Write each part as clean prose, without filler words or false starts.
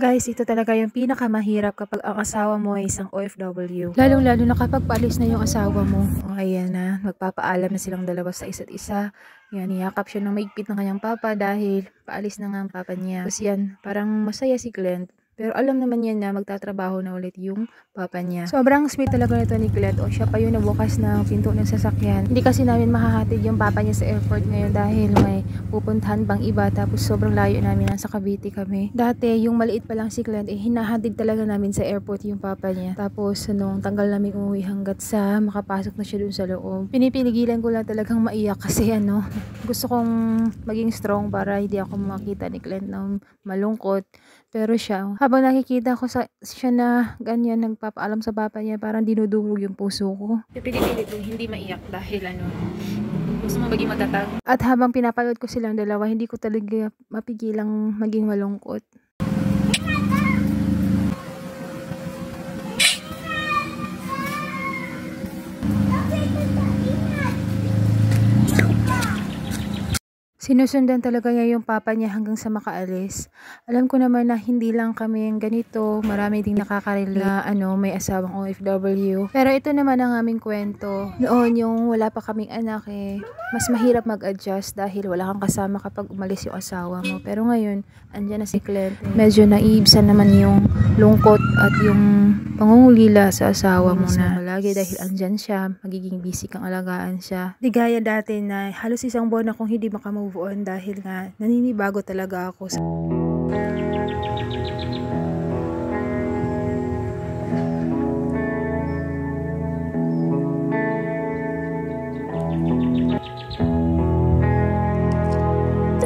Guys, ito talaga yung pinakamahirap kapag ang asawa mo ay isang OFW. Lalong-lalo na kapag paalis na yung asawa mo. O ayan na, magpapaalam na silang dalawa sa isa't isa. Yan, niyakap siya ng maigpit ng kanyang papa dahil paalis na nga ang papa niya. Tapos yan, parang masaya si Clint. Pero alam naman niya na magtatrabaho na ulit yung papa niya. Sobrang sweet talaga nito ni Clint. O siya pa yung nabukas ng pinto ng sasakyan. Hindi kasi namin mahahatid yung papa niya sa airport ngayon dahil may pupuntahan pang iba. Tapos sobrang layo namin, nasa Cavite kami. Dati yung maliit pa lang si Clint, hinahatid talaga namin sa airport yung papa niya. Tapos nung tanggal namin umuwi hanggat sa makapasok na siya dun sa loob. Pinipinigilan ko lang talagang maiyak kasi gusto kong maging strong para hindi ako makita ni Clint na malungkot. Pero siya, habang nakikita ko siya na ganyan, nagpapaalam sa papa niya, parang dinudurog yung puso ko. Pipili-pili ko hindi maiyak dahil gusto mo maging matatag. At habang pinapanood ko silang dalawa, hindi ko talaga mapigilang maging malungkot. Sinusundan talaga niya yung papa niya hanggang sa makaalis. Alam ko naman na hindi lang kami yung ganito. Marami ding nakaka-relate na may asawang OFW. Pero ito naman ang aming kwento. Noon yung wala pa kaming anak mas mahirap mag-adjust dahil wala kang kasama kapag umalis yung asawa mo. Pero ngayon, andyan na si Clint. Medyo naiibsan naman yung lungkot at yung pangungulila sa asawa mo na lagi dahil andyan siya, magiging busy kang alagaan siya. Di gaya dati na halos isang buwan akong hindi makamove on dahil nga naninibago talaga ako.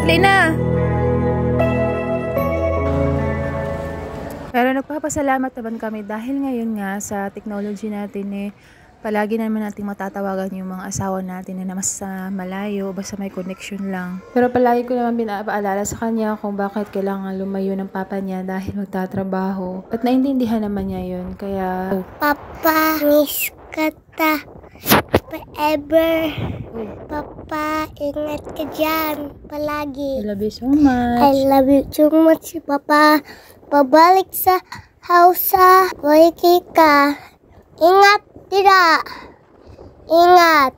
Dali na! Pero nagpapasalamat naman kami dahil ngayon nga sa technology natin palagi naman natin matatawagan yung mga asawa natin na mas malayo, basta may connection lang. Pero palagi ko naman pinapaalala sa kanya kung bakit kailangan lumayo ng papa niya dahil magtatrabaho. At naintindihan naman niya yun, kaya... Papa, miss kita forever. Papa, ingat ka dyan palagi. I love you so much. I love you so much, Papa. Pabalik sa house ka. Ingat, tira. Ingat.